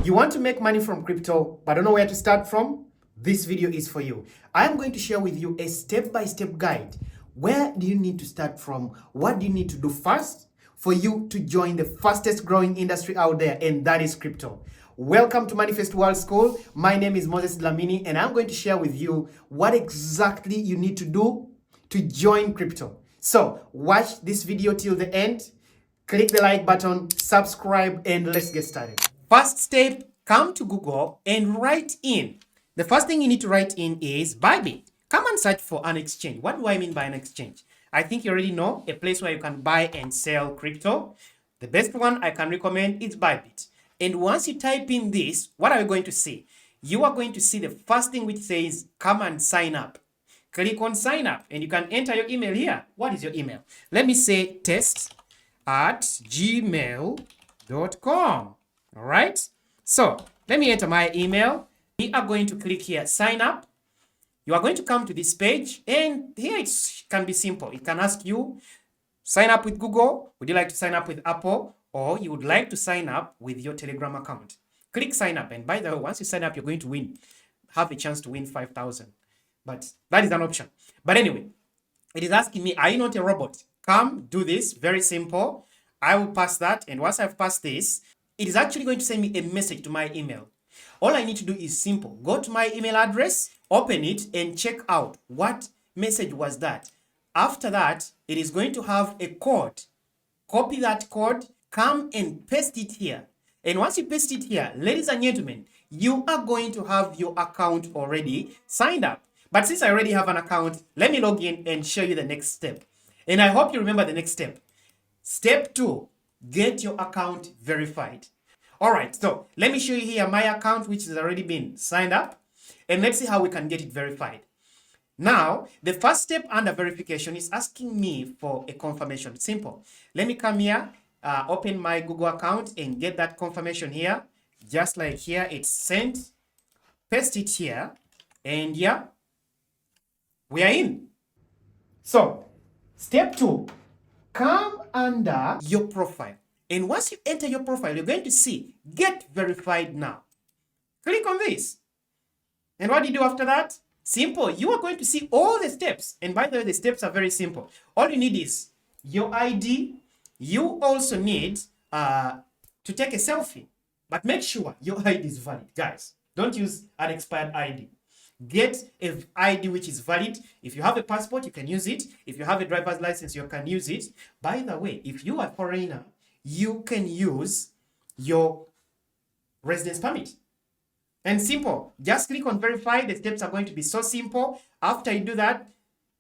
You want to make money from crypto, but don't know where to start from? This video is for you. I am going to share with you a step-by-step guide. Where do you need to start from? What do you need to do first for you to join the fastest growing industry out there, and that is crypto. Welcome to Manifest World School. My name is Moses Dlamini, and I'm going to share with you what exactly you need to do to join crypto. So watch this video till the end. Click the like button, subscribe, and let's get started. First step, come to Google and write in. The first thing you need to write in is Bybit. Come and search for an exchange. What do I mean by an exchange? I think you already know, a place where you can buy and sell crypto. The best one I can recommend is Bybit. And once you type in this, what are you going to see? You are going to see the first thing which says, come and sign up. Click on sign up and you can enter your email here. What is your email? Let me say test@gmail.com. All right. So let me enter my email. We are going to click here, sign up. You are going to come to this page, and here it can be simple. It can ask you, sign up with Google. Would you like to sign up with Apple? Or you would like to sign up with your Telegram account. Click sign up. And by the way, once you sign up, you're going to have a chance to win 5,000. But that is an option. But anyway, it is asking me, are you not a robot? Come do this. Very simple. I will pass that. And once I've passed this, it is actually going to send me a message to my email. All I need to do is simple. Go to my email address, open it, and check out what message was that. After that, it is going to have a code. Copy that code, come and paste it here. And once you paste it here, ladies and gentlemen, you are going to have your account already signed up. But since I already have an account, let me log in and show you the next step. And I hope you remember the next step. Step 2, get your account verified. All right, so let me show you here my account, which has already been signed up. And let's see how we can get it verified. Now, the first step under verification is asking me for a confirmation. Simple. Let me come here, open my Google account and get that confirmation here. Just like here, it's sent. Paste it here. And yeah, we are in. So, step 2, come under your profile. And once you enter your profile, you're going to see get verified now. Click on this. And what do you do after that? Simple. You are going to see all the steps. And by the way, the steps are very simple. All you need is your ID. You also need to take a selfie. But make sure your ID is valid. Guys, don't use an expired ID. Get an ID which is valid. If you have a passport, you can use it. If you have a driver's license, you can use it. By the way, if you are a foreigner, you can use your residence permit. And simple, just click on verify. The steps are going to be so simple. After you do that,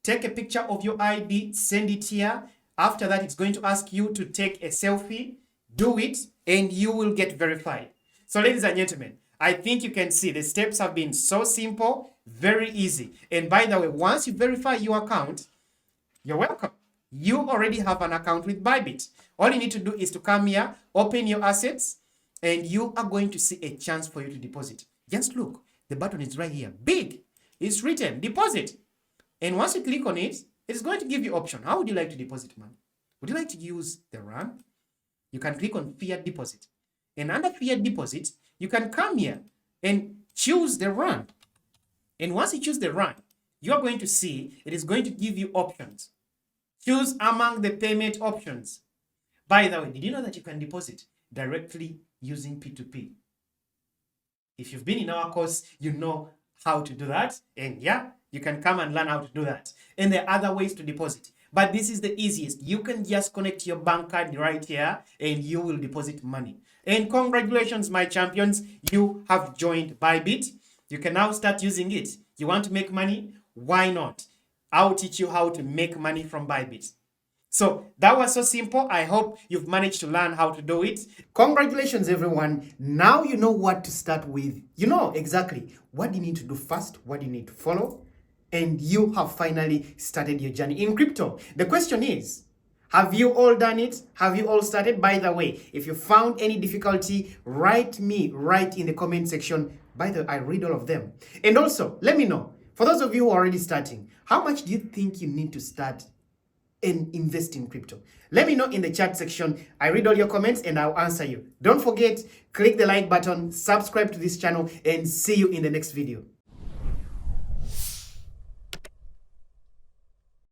take a picture of your ID, send it here. After that, it's going to ask you to take a selfie. Do it, and you will get verified. So ladies and gentlemen, I think you can see the steps have been so simple, very easy. And by the way, once you verify your account, you're welcome. You already have an account with Bybit. All you need to do is to come here, open your assets, and you are going to see a chance for you to deposit. Just look, the button is right here, big. It's written deposit. And once you click on it, it's going to give you option. How would you like to deposit money? Would you like to use the RAN? You can click on fiat deposit. And under fiat deposit, you can come here and choose the RAN. And once you choose the RAN, you are going to see it is going to give you options. Choose among the payment options. By the way, did you know that you can deposit directly using P2P? If you've been in our course, you know how to do that. And yeah, you can come and learn how to do that. And there are other ways to deposit. But this is the easiest. You can just connect your bank card right here and you will deposit money. And congratulations, my champions. You have joined Bybit. You can now start using it. You want to make money? Why not? I'll teach you how to make money from Bybit. So that was so simple. I hope you've managed to learn how to do it. Congratulations, everyone. Now you know what to start with. You know exactly what you need to do first, what you need to follow, and you have finally started your journey in crypto. The question is, have you all done it? Have you all started? By the way, if you found any difficulty, write me right in the comment section. By the way, I read all of them. And also, let me know, for those of you who are already starting, how much do you think you need to start and invest in crypto? Let me know in the chat section. I read all your comments and I'll answer you. Don't forget, click the like button, subscribe to this channel, and see you in the next video.